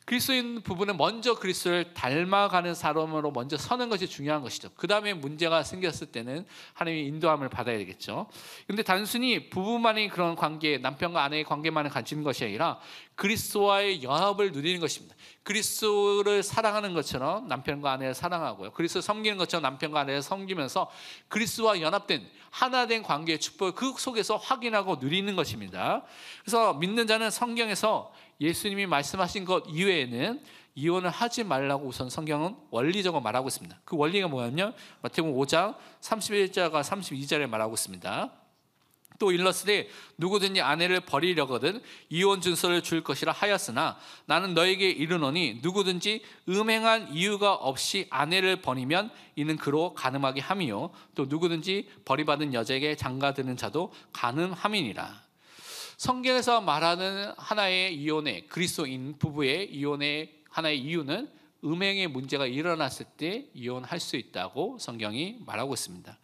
그리스도인 부부는 먼저 그리스도를 닮아가는 사람으로 먼저 서는 것이 중요한 것이죠. 그 다음에 문제가 생겼을 때는 하나님의 인도함을 받아야 되겠죠. 그런데 단순히 부부만의 그런 관계, 남편과 아내의 관계만을 가지는 것이 아니라 그리스도와의 연합을 누리는 것입니다. 그리스도를 사랑하는 것처럼 남편과 아내를 사랑하고요, 그리스도를 섬기는 것처럼 남편과 아내를 섬기면서 그리스도와 연합된 하나된 관계의 축복을 그 속에서 확인하고 누리는 것입니다. 그래서 믿는 자는 성경에서 예수님이 말씀하신 것 이외에는 이혼을 하지 말라고 우선 성경은 원리적으로 말하고 있습니다. 그 원리가 뭐냐면 마태복음 5장 31절과 32절에 말하고 있습니다. 또 일러스되 누구든지 아내를 버리려거든 이혼 준서를 줄 것이라 하였으나 나는 너에게 이르노니 누구든지 음행한 이유가 없이 아내를 버리면 이는 그로 간음하게 함이요 또 누구든지 버림받은 여자에게 장가드는 자도 간음함이니라. 성경에서 말하는 하나의 이혼의, 그리스도인 부부의 이혼의 하나의 이유는 음행의 문제가 일어났을 때 이혼할 수 있다고 성경이 말하고 있습니다.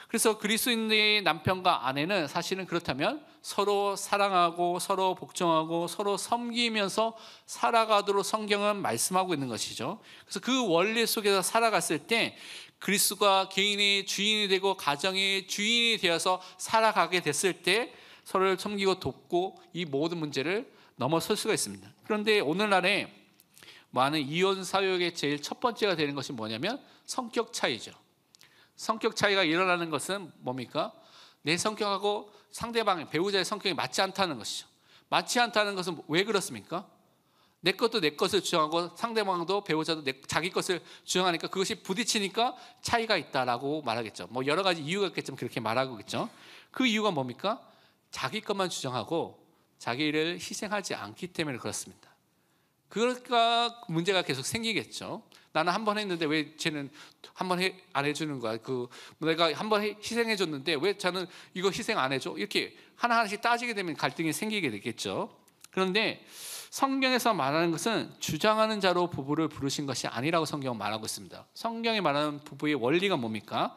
그래서 그리스도인의 남편과 아내는 사실은 그렇다면 서로 사랑하고 서로 복종하고 서로 섬기면서 살아가도록 성경은 말씀하고 있는 것이죠. 그래서 그 원리 속에서 살아갔을 때 그리스도가 개인의 주인이 되고 가정의 주인이 되어서 살아가게 됐을 때 서로를 섬기고 돕고 이 모든 문제를 넘어설 수가 있습니다. 그런데 오늘날에 많은 이혼 사유의 제일 첫 번째가 되는 것이 뭐냐면 성격 차이죠. 성격 차이가 일어나는 것은 뭡니까? 내 성격하고 상대방의 배우자의 성격이 맞지 않다는 것이죠. 맞지 않다는 것은 왜 그렇습니까? 내 것도 내 것을 주장하고 상대방도 배우자도 자기 것을 주장하니까 그것이 부딪히니까 차이가 있다라고 말하겠죠. 뭐 여러 가지 이유가 있겠지만 그렇게 말하겠죠. 그 이유가 뭡니까? 자기 것만 주장하고 자기를 희생하지 않기 때문에 그렇습니다. 그러니까 문제가 계속 생기겠죠. 나는 한 번 했는데 왜 쟤는 한 번 안 해주는 거야? 내가 한 번 희생해 줬는데 왜 쟤는 이거 희생 안 해줘? 이렇게 하나하나씩 따지게 되면 갈등이 생기게 되겠죠. 그런데 성경에서 말하는 것은 주장하는 자로 부부를 부르신 것이 아니라고 성경은 말하고 있습니다. 성경이 말하는 부부의 원리가 뭡니까?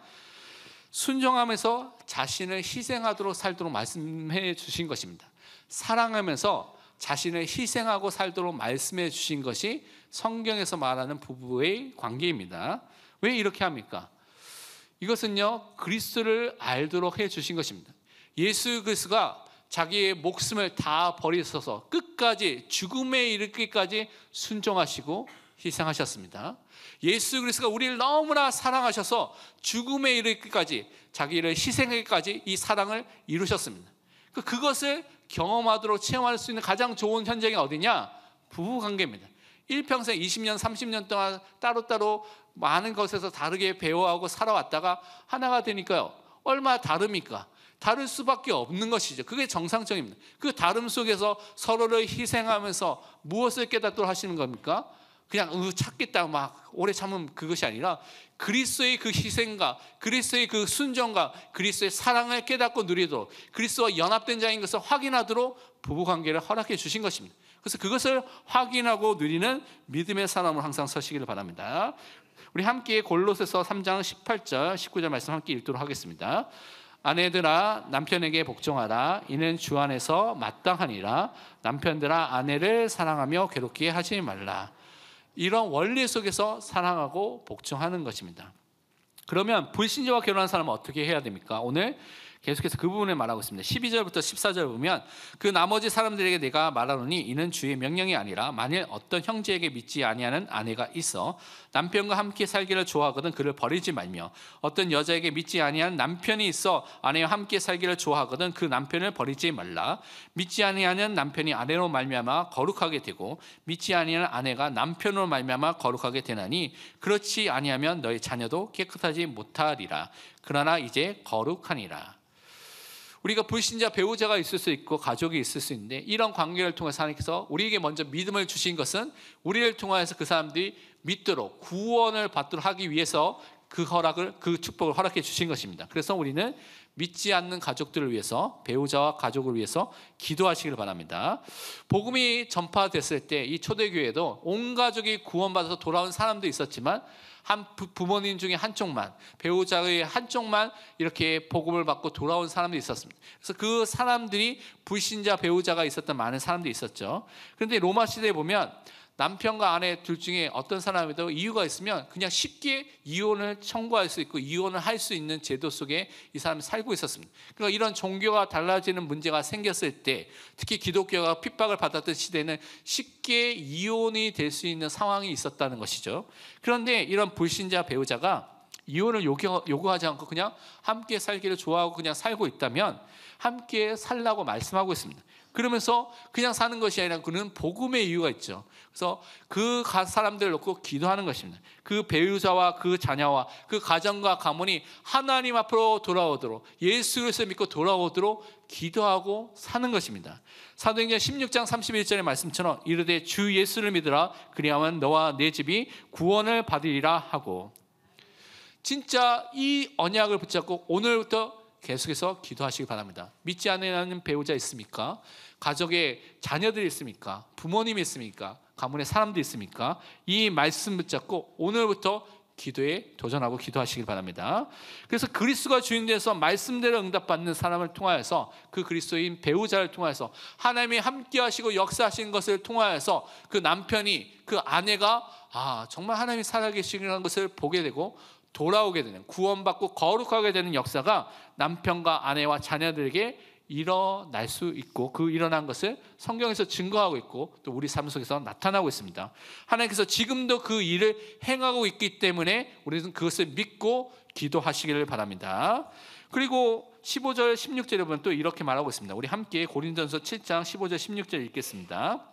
순종하면서 자신을 희생하도록 살도록 말씀해 주신 것입니다. 사랑하면서 자신을 희생하고 살도록 말씀해 주신 것이 성경에서 말하는 부부의 관계입니다. 왜 이렇게 합니까? 이것은요, 그리스도를 알도록 해 주신 것입니다. 예수 그리스도가 자기의 목숨을 다 버리셔서 끝까지 죽음에 이르기까지 순종하시고 희생하셨습니다. 예수 그리스도가 우리를 너무나 사랑하셔서 죽음에 이르기까지 자기를 희생하기까지 이 사랑을 이루셨습니다. 그것을 경험하도록 체험할 수 있는 가장 좋은 현장이 어디냐? 부부관계입니다. 일평생 20년 30년 동안 따로따로 많은 것에서 다르게 배워하고 살아왔다가 하나가 되니까요, 얼마나 다릅니까? 다를 수밖에 없는 것이죠. 그게 정상적입니다. 그 다름 속에서 서로를 희생하면서 무엇을 깨닫도록 하시는 겁니까? 그냥 찾겠다 막 오래 참으면 그것이 아니라 그리스도의 그 희생과 그리스도의 그 순종과 그리스도의 사랑을 깨닫고 누리도록 그리스도와 연합된 자인 것을 확인하도록 부부관계를 허락해 주신 것입니다. 그래서 그것을 확인하고 누리는 믿음의 사람으로 항상 서시기를 바랍니다. 우리 함께 골로새서 3장 18절 19절 말씀 함께 읽도록 하겠습니다. 아내들아 남편에게 복종하라. 이는 주 안에서 마땅하니라. 남편들아 아내를 사랑하며 괴롭게 하지 말라. 이런 원리 속에서 사랑하고 복종하는 것입니다. 그러면 불신자와 결혼한 사람은 어떻게 해야 됩니까? 오늘 계속해서 그 부분을 말하고 있습니다. 12절부터 14절 보면 그 나머지 사람들에게 내가 말하노니 이는 주의 명령이 아니라 만일 어떤 형제에게 믿지 아니하는 아내가 있어 남편과 함께 살기를 좋아하거든 그를 버리지 말며 어떤 여자에게 믿지 아니하는 남편이 있어 아내와 함께 살기를 좋아하거든 그 남편을 버리지 말라. 믿지 아니하는 남편이 아내로 말미암아 거룩하게 되고 믿지 아니하는 아내가 남편으로 말미암아 거룩하게 되나니 그렇지 아니하면 너희 자녀도 깨끗하지 못하리라. 그러나 이제 거룩하니라. 우리가 불신자 배우자가 있을 수 있고 가족이 있을 수 있는데 이런 관계를 통해서 하나님께서 우리에게 먼저 믿음을 주신 것은 우리를 통하여서 그 사람들이 믿도록 구원을 받도록 하기 위해서 그 축복을 허락해 주신 것입니다. 그래서 우리는 믿지 않는 가족들을 위해서 배우자와 가족을 위해서 기도하시길 바랍니다. 복음이 전파됐을 때 이 초대교회도 온 가족이 구원받아서 돌아온 사람도 있었지만 한 부모님 중에 한쪽만 배우자의 한쪽만 이렇게 복음을 받고 돌아온 사람도 있었습니다. 그래서 그 사람들이 불신자 배우자가 있었던 많은 사람들이 있었죠. 그런데 로마 시대에 보면 남편과 아내 둘 중에 어떤 사람에도 이유가 있으면 그냥 쉽게 이혼을 청구할 수 있고 이혼을 할 수 있는 제도 속에 이 사람이 살고 있었습니다. 그러니까 이런 종교가 달라지는 문제가 생겼을 때 특히 기독교가 핍박을 받았던 시대에는 쉽게 이혼이 될 수 있는 상황이 있었다는 것이죠. 그런데 이런 불신자 배우자가 이혼을 요구하지 않고 그냥 함께 살기를 좋아하고 그냥 살고 있다면 함께 살라고 말씀하고 있습니다. 그러면서 그냥 사는 것이 아니라 그는 복음의 이유가 있죠. 그래서 그 사람들을 놓고 기도하는 것입니다. 그 배우자와 그 자녀와 그 가정과 가문이 하나님 앞으로 돌아오도록 예수 그리스도를 믿고 돌아오도록 기도하고 사는 것입니다. 사도행전 16장 31절의 말씀처럼 이르되 주 예수를 믿으라 그리하면 너와 내 집이 구원을 받으리라 하고 진짜 이 언약을 붙잡고 오늘부터 계속해서 기도하시기 바랍니다. 믿지 않는 배우자 있습니까? 가족에 자녀들이 있습니까? 부모님이 있습니까? 가문에 사람들이 있습니까? 이 말씀 붙잡고 오늘부터 기도에 도전하고 기도하시길 바랍니다. 그래서 그리스도가 주인 되어서 말씀대로 응답받는 사람을 통하여서 그 그리스도인 배우자를 통하여서 하나님이 함께 하시고 역사하신 것을 통하여서 그 남편이 그 아내가 정말 하나님이 살아계시는 것을 보게 되고 돌아오게 되는 구원받고 거룩하게 되는 역사가 남편과 아내와 자녀들에게 일어날 수 있고 그 일어난 것을 성경에서 증거하고 있고 또 우리 삶 속에서 나타나고 있습니다. 하나님께서 지금도 그 일을 행하고 있기 때문에 우리는 그것을 믿고 기도하시기를 바랍니다. 그리고 15절 16절에 보면 또 이렇게 말하고 있습니다. 우리 함께 고린도전서 7장 15절 16절 읽겠습니다.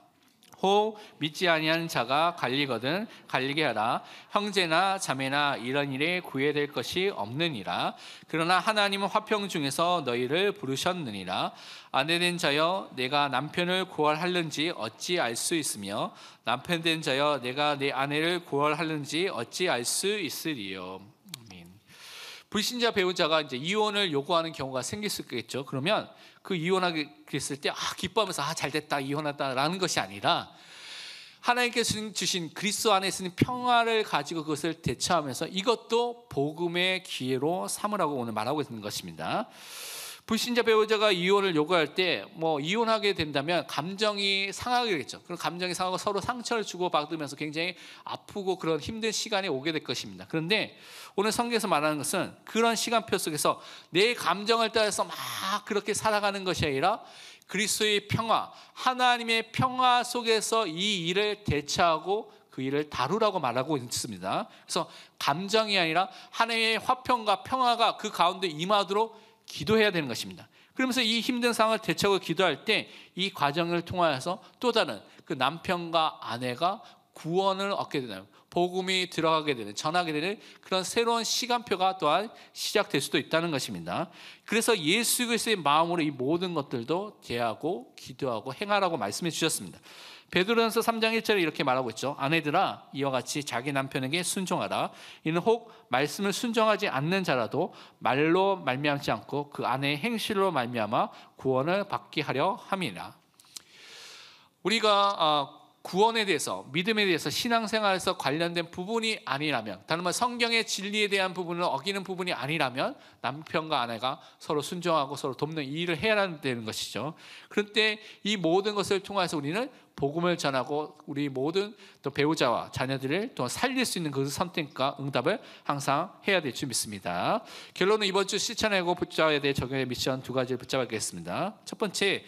혹 믿지 아니하는 자가 갈리거든 갈리게 하라. 형제나 자매나 이런 일에 구애될 것이 없느니라. 그러나 하나님은 화평 중에서 너희를 부르셨느니라. 아내된 자여 내가 남편을 구원하는지 어찌 알 수 있으며 남편된 자여 내가 내 아내를 구원하는지 어찌 알 수 있으리요. 불신자 배우자가 이제 이혼을 요구하는 경우가 생길 수 있겠죠. 그러면 그 이혼하게 됐을 때 기뻐하면서 잘 됐다 이혼했다라는 것이 아니라 하나님께서 주신 그리스도 안에 있는 평화를 가지고 그것을 대처하면서 이것도 복음의 기회로 삼으라고 오늘 말하고 있는 것입니다. 불신자 배우자가 이혼을 요구할 때 이혼하게 된다면 감정이 상하게 되겠죠. 그럼 감정이 상하고 서로 상처를 주고 받으면서 굉장히 아프고 그런 힘든 시간이 오게 될 것입니다. 그런데 오늘 성경에서 말하는 것은 그런 시간표 속에서 내 감정을 따라서 막 그렇게 살아가는 것이 아니라 그리스도의 평화, 하나님의 평화 속에서 이 일을 대처하고 그 일을 다루라고 말하고 있습니다. 그래서 감정이 아니라 하나님의 화평과 평화가 그 가운데 임하도록 기도해야 되는 것입니다. 그러면서 이 힘든 상황을 대처하고 기도할 때 이 과정을 통하여서 또 다른 그 남편과 아내가 구원을 얻게 되는 복음이 들어가게 되는 전하게 되는 그런 새로운 시간표가 또한 시작될 수도 있다는 것입니다. 그래서 예수 그리스도의 마음으로 이 모든 것들도 대하고 기도하고 행하라고 말씀해 주셨습니다. 베드로전서 3장 1절에 이렇게 말하고 있죠. 아내들아 이와 같이 자기 남편에게 순종하라. 이는 혹 말씀을 순종하지 않는 자라도 말로 말미암지 않고 그 아내의 행실로 말미암아 구원을 받게 하려 함이라. 우리가 구원에 대해서, 믿음에 대해서, 신앙생활에서 관련된 부분이 아니라면, 다른 말 성경의 진리에 대한 부분을 어기는 부분이 아니라면 남편과 아내가 서로 순종하고 서로 돕는 이 일을 해야 되는 것이죠. 그런데 이 모든 것을 통해서 우리는 복음을 전하고 우리 모든 또 배우자와 자녀들을 또 살릴 수 있는 그 선택과 응답을 항상 해야 될 줄 믿습니다. 결론은 이번 주 실천하고 붙잡아야 될 적용의 미션 두 가지를 붙잡겠습니다. 첫 번째,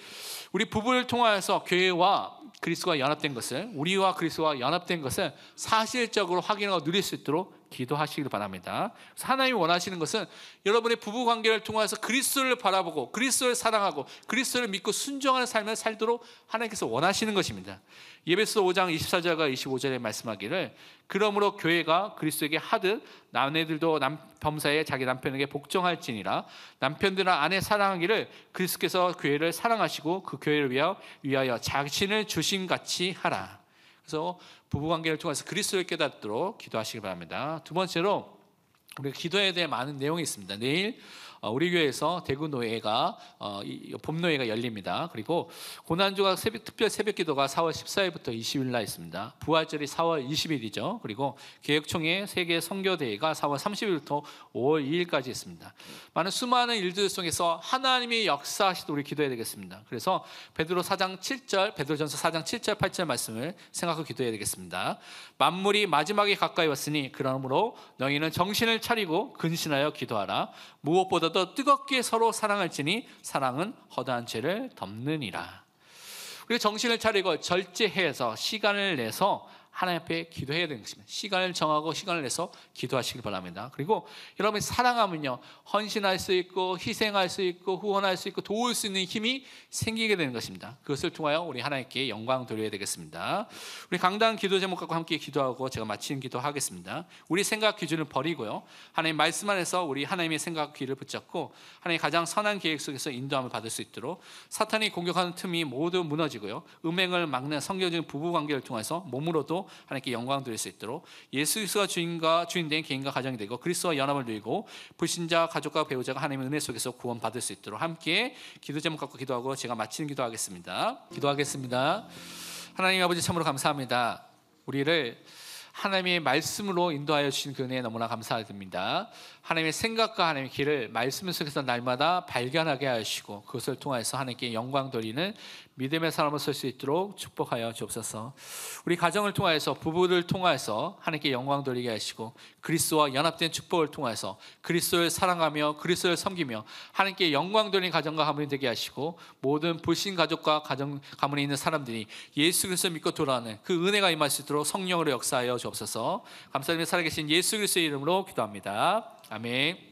우리 부부를 통하여서 교회와 그리스도와 연합된 것을, 우리와 그리스도와 연합된 것을 사실적으로 확인하고 누릴 수 있도록 기도하시길 바랍니다. 하나님이 원하시는 것은 여러분의 부부 관계를 통해서 그리스도를 바라보고 그리스도를 사랑하고 그리스도를 믿고 순종하는 삶을 살도록 하나님께서 원하시는 것입니다. 예배서 5장 24절과 25절에 말씀하기를 그러므로 교회가 그리스도에게 하듯 아내들도 범사에 자기 남편에게 복종할지니라. 남편들은 아내 사랑하기를 그리스도께서 교회를 사랑하시고 그 교회를 위하여 자신을 주신 같이 하라. 그래서 부부관계를 통해서 그리스도를 깨닫도록 기도하시기 바랍니다. 두 번째로 우리가 기도해야 될 많은 내용이 있습니다. 내일 우리 교회에서 대구 노예가 봄노예가 열립니다. 그리고 고난주가 특별 새벽 기도가 4월 14일부터 20일 날 있습니다. 부활절이 4월 20일이죠. 그리고 개혁총회 세계 선교대회가 4월 30일부터 5월 2일까지 있습니다. 수많은 일들 속에서 하나님이 역사하시도록 우리 기도해야 되겠습니다. 그래서 베드로전서 4장 7절 8절 말씀을 생각하고 기도해야 되겠습니다. 만물이 마지막에 가까이 왔으니 그러므로 너희는 정신을 차리고 근신하여 기도하라. 무엇보다도 뜨겁게 서로 사랑할지니 사랑은 허다한 죄를 덮느니라. 우리 정신을 차리고 절제해서 시간을 내서 하나님 앞에 기도해야 되는 것입니다. 시간을 정하고 시간을 내서 기도하시길 바랍니다. 그리고 여러분이 사랑하면요, 헌신할 수 있고 희생할 수 있고 후원할 수 있고 도울 수 있는 힘이 생기게 되는 것입니다. 그것을 통하여 우리 하나님께 영광 돌려야 되겠습니다. 우리 강단 기도 제목 갖고 함께 기도하고 제가 마치는 기도하겠습니다. 우리 생각 기준을 버리고요, 하나님 말씀 안에서 우리 하나님의 생각 귀를 붙잡고 하나님의 가장 선한 계획 속에서 인도함을 받을 수 있도록 사탄이 공격하는 틈이 모두 무너지고요, 음행을 막는 성경적인 부부관계를 통해서 몸으로도 하나님께 영광 드릴 수 있도록 예수 그리스도가 주인된 개인과 가정이 되고 그리스도와 연합을 누리고 불신자 가족과 배우자가 하나님의 은혜 속에서 구원받을 수 있도록 함께 기도 제목 갖고 기도하고 제가 마치는 기도하겠습니다. 하나님 아버지, 참으로 감사합니다. 우리를 하나님의 말씀으로 인도하여 주신 그 은혜에 너무나 감사드립니다. 하나님의 생각과 하나님의 길을 말씀 속에서 날마다 발견하게 하시고 그것을 통해서 하나님께 영광 돌리는 믿음의 사람을 설 수 있도록 축복하여 주옵소서. 우리 가정을 통해서, 부부를 통해서 하나님께 영광 돌리게 하시고 그리스도와 연합된 축복을 통해서 그리스도를 사랑하며 그리스도를 섬기며 하나님께 영광 돌리는 가정과 가문이 되게 하시고 모든 불신 가족과 가문에 있는 사람들이 예수 그리스도를 믿고 돌아오는 그 은혜가 임할 수 있도록 성령으로 역사하여 주옵소서. 감사드리며 살아계신 예수 그리스도의 이름으로 기도합니다. 아멘.